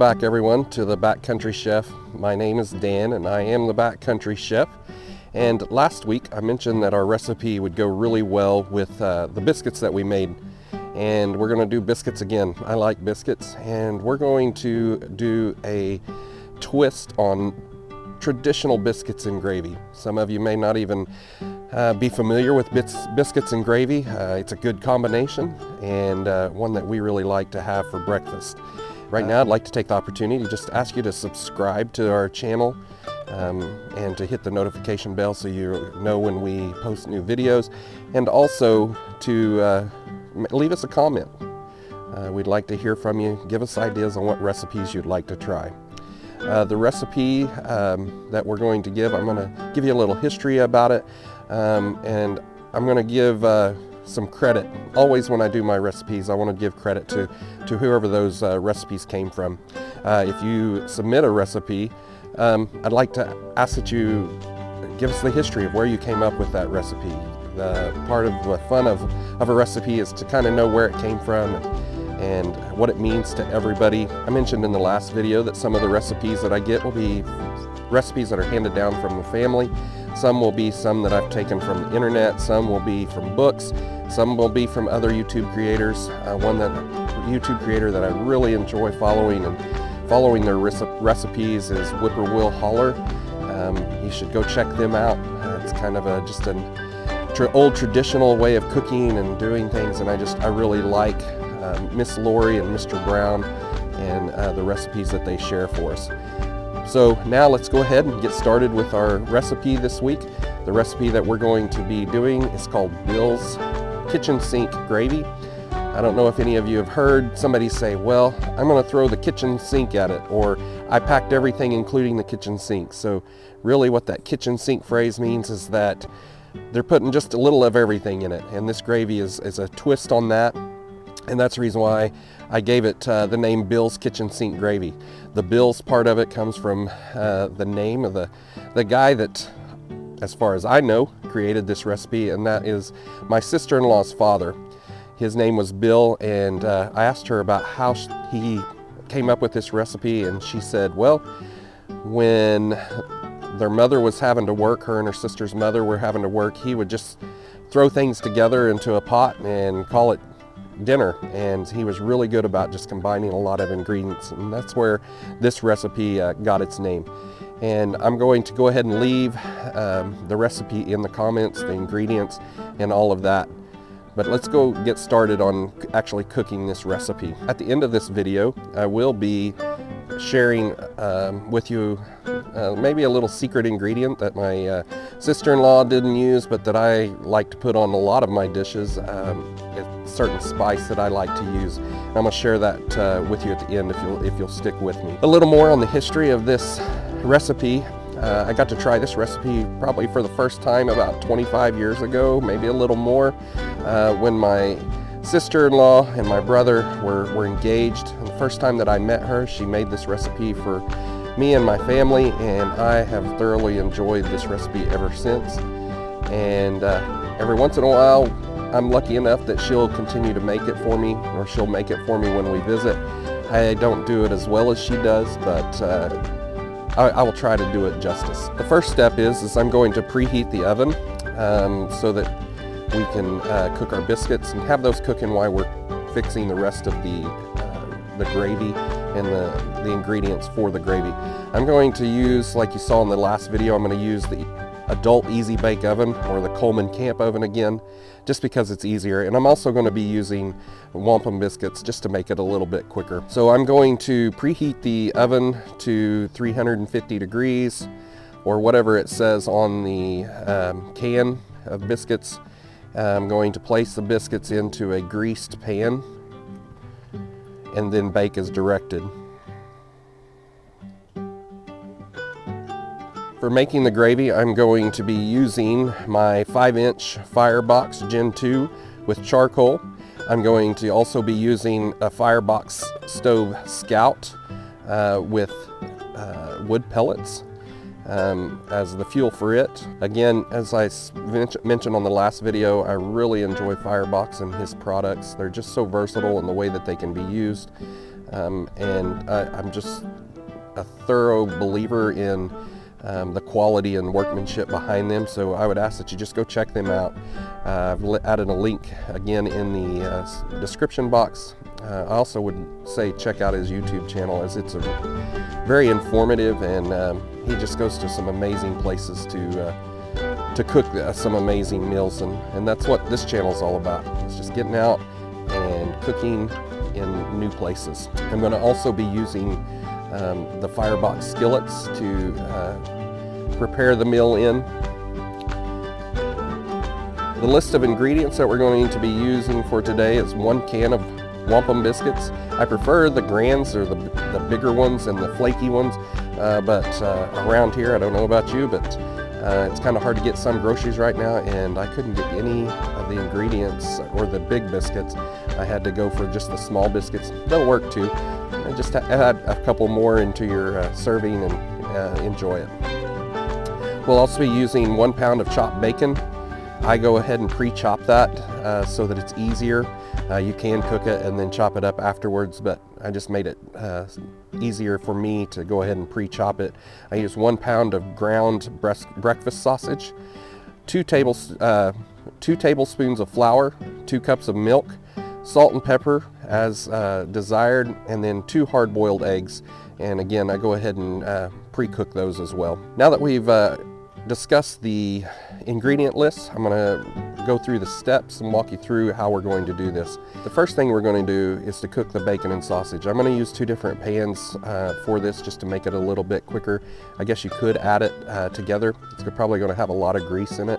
back everyone to the Backcountry Chef. My name is Dan and I am the Backcountry Chef. And last week I mentioned that our recipe would go really well with the biscuits that we made. And we're going to do biscuits again. I like biscuits, and we're going to do a twist on traditional biscuits and gravy. Some of you may not even be familiar with biscuits and gravy. It's a good combination and one that we really like to have for breakfast. Right now I'd like to take the opportunity just to ask you to subscribe to our channel and to hit the notification bell so you know when we post new videos, and also to leave us a comment. We'd like to hear from you. Give us ideas on what recipes you'd like to try. The recipe that we're going to give, I'm going to give you a little history about it, and I'm going to give some credit. Always when I do my recipes, I want to give credit to whoever those recipes came from. If you submit a recipe, I'd like to ask that you give us the history of where you came up with that recipe. Part of the fun of a recipe is to kind of know where it came from and what it means to everybody. I mentioned in the last video that some of the recipes that I get will be recipes that are handed down from the family. Some will be some that I've taken from the internet, some will be from books, some will be from other YouTube creators. One YouTube creator that I really enjoy following their recipes is Whippoorwill Holler. You should go check them out. It's kind of just an old traditional way of cooking and doing things, and I really like Miss Lori and Mr. Brown and the recipes that they share for us. So now let's go ahead and get started with our recipe this week. The recipe that we're going to be doing is called Bill's Kitchen Sink Gravy. I don't know if any of you have heard somebody say, well, I'm going to throw the kitchen sink at it, or I packed everything including the kitchen sink. So really what that kitchen sink phrase means is that they're putting just a little of everything in it, and this gravy is a twist on that, and that's the reason why I gave it the name Bill's Kitchen Sink Gravy. The Bill's part of it comes from the name of the guy that, as far as I know, created this recipe, and that is my sister-in-law's father. His name was Bill, and I asked her about how he came up with this recipe, and she said, well, when their mother was having to work, her and her sister's mother were having to work, he would just throw things together into a pot and call it dinner, and he was really good about just combining a lot of ingredients, and that's where this recipe got its name. And I'm going to go ahead and leave the recipe in the comments, the ingredients and all of that. But let's go get started on actually cooking this recipe. At the end of this video, I will be sharing with you maybe a little secret ingredient that my sister-in-law didn't use, but that I like to put on a lot of my dishes. A certain spice that I like to use. I'm going to share that with you at the end if you'll stick with me. A little more on the history of this recipe. I got to try this recipe probably for the first time about 25 years ago, maybe a little more, when my sister-in-law and my brother were engaged. And the first time that I met her, she made this recipe for me and my family, and I have thoroughly enjoyed this recipe ever since. And every once in a while, I'm lucky enough that she'll continue to make it for me, or she'll make it for me when we visit. I don't do it as well as she does, but I will try to do it justice. The first step is I'm going to preheat the oven so that we can cook our biscuits and have those cooking while we're fixing the rest of the gravy and the ingredients for the gravy. I'm going to use, like you saw in the last video, I'm going to use the adult easy bake oven, or the Coleman Camp oven again, just because it's easier. And I'm also going to be using wampum biscuits just to make it a little bit quicker. So I'm going to preheat the oven to 350 degrees, or whatever it says on the can of biscuits. I'm going to place the biscuits into a greased pan and then bake as directed. For making the gravy, I'm going to be using my 5-inch Firebox Gen 2 with charcoal. I'm going to also be using a Firebox stove Scout with wood pellets as the fuel for it. Again, as I mentioned on the last video, I really enjoy Firebox and his products. They're just so versatile in the way that they can be used. and I'm just a thorough believer in the quality and workmanship behind them, so I would ask that you just go check them out. I've added a link again in the description box. I also would say check out his YouTube channel, as it's very informative, and he just goes to some amazing places to cook some amazing meals, and that's what this channel is all about. It's just getting out and cooking in new places. I'm going to also be using the firebox skillets to prepare the meal in. The list of ingredients that we're going to be using for today is 1 can of wampum biscuits. I prefer the grands, or the bigger ones and the flaky ones, but around here, I don't know about you, but it's kind of hard to get some groceries right now, and I couldn't get any of the ingredients or the big biscuits. I had to go for just the small biscuits. They'll work too. Just add a couple more into your serving and enjoy it. We'll also be using 1 pound of chopped bacon. I go ahead and pre-chop that so that it's easier. You can cook it and then chop it up afterwards, but I just made it easier for me to go ahead and pre-chop it. I use 1 pound of ground breakfast sausage, 2 tablespoons of flour, 2 cups of milk, salt and pepper as desired, and then 2 hard-boiled eggs. And again, I go ahead and pre-cook those as well. Now that we've discussed the ingredient list, I'm going to go through the steps and walk you through how we're going to do this. The first thing we're going to do is to cook the bacon and sausage. I'm going to use 2 different pans for this, just to make it a little bit quicker. I guess you could add it together. It's probably going to have a lot of grease in it,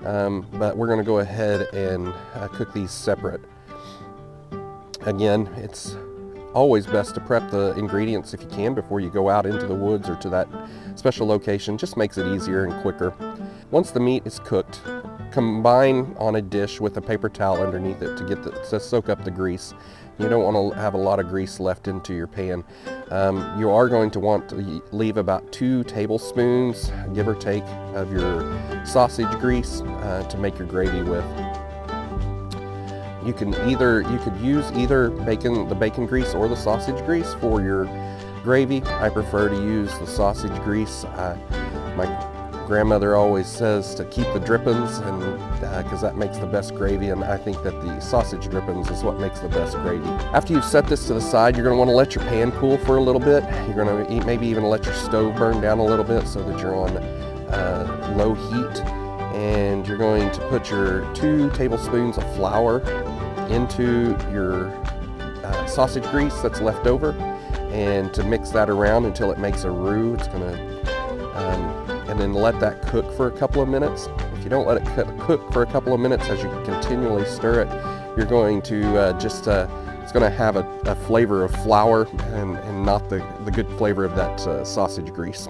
but we're going to go ahead and cook these separate. Again, it's always best to prep the ingredients if you can before you go out into the woods or to that special location. Just makes it easier and quicker. Once the meat is cooked, combine on a dish with a paper towel underneath it to soak up the grease. You don't want to have a lot of grease left into your pan. You are going to want to leave about 2 tablespoons, give or take, of your sausage grease to make your gravy with. You could use either the bacon grease or the sausage grease for your gravy. I prefer to use the sausage grease. My grandmother always says to keep the drippings, and because that makes the best gravy, and I think that the sausage drippings is what makes the best gravy. After you've set this to the side, you're going to want to let your pan cool for a little bit. You're going to maybe even let your stove burn down a little bit so that you're on low heat. And you're going to put your 2 tablespoons of flour into your sausage grease that's left over, and to mix that around until it makes a roux. It's going to, and then let that cook for a couple of minutes. If you don't let it cook for a couple of minutes, as you continually stir it, you're going to it's going to have a flavor of flour and not the good flavor of that sausage grease.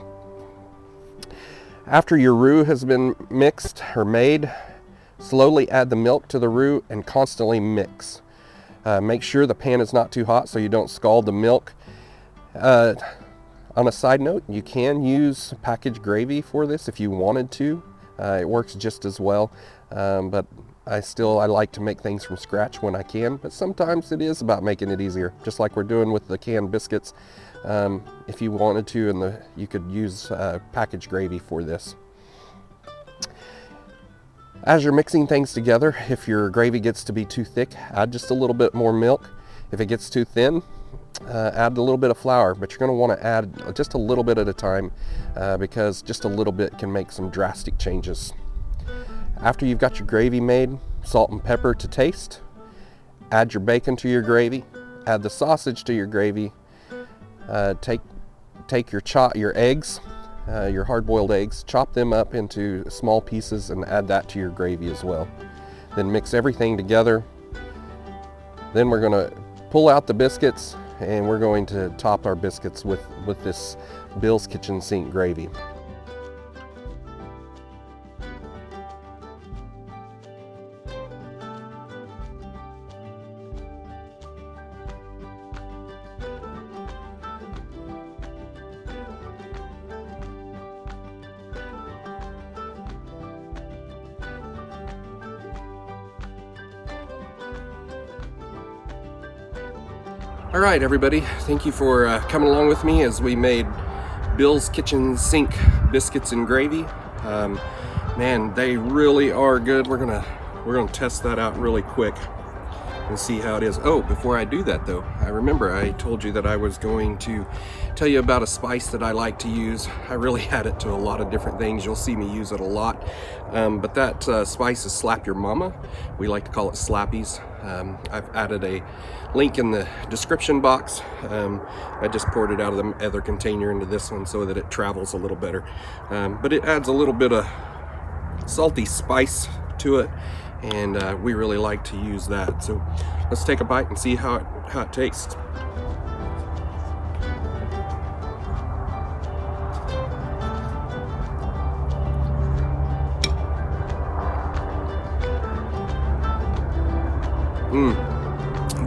After your roux has been mixed or made, slowly add the milk to the roux and constantly mix. Make sure the pan is not too hot so you don't scald the milk. On a side note, you can use packaged gravy for this if you wanted to. It works just as well, but I like to make things from scratch when I can, but sometimes it is about making it easier, just like we're doing with the canned biscuits. If you wanted to, you could use packaged gravy for this. As you're mixing things together, if your gravy gets to be too thick, add just a little bit more milk. If it gets too thin, add a little bit of flour, but you're going to want to add just a little bit at a time because just a little bit can make some drastic changes. After you've got your gravy made, salt and pepper to taste. Add your bacon to your gravy. Add the sausage to your gravy. Take your eggs, your hard-boiled eggs, chop them up into small pieces and add that to your gravy as well. Then mix everything together. Then we're going to pull out the biscuits, and we're going to top our biscuits with this Bill's Kitchen Sink gravy. All right, everybody, thank you for coming along with me as we made Bill's Kitchen Sink biscuits and gravy. Man, they really are good. We're gonna test that out really quick and see how it is. Oh, before I do that though, I remember I told you that I was going to tell you about a spice that I like to use. I really add it to a lot of different things. You'll see me use it a lot. But that spice is Slap Your Mama. We like to call it Slappies. I've added a link in the description box. I just poured it out of the other container into this one so that it travels a little better. But it adds a little bit of salty spice to it, and we really like to use that. So let's take a bite and see how it tastes.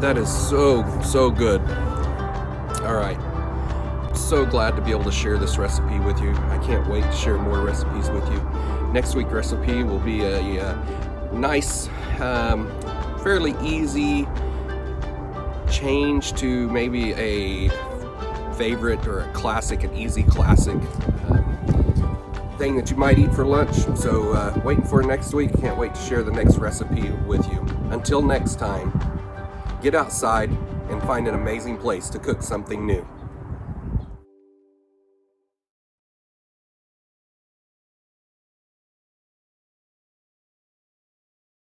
That is so good. All right, so glad to be able to share this recipe with you. I can't wait to share more recipes with you. Next week's recipe will be a nice, fairly easy change to maybe a favorite or a classic, an easy classic thing that you might eat for lunch. So waiting for next week. Can't wait to share the next recipe with you. Until next time, get outside and find an amazing place to cook something new.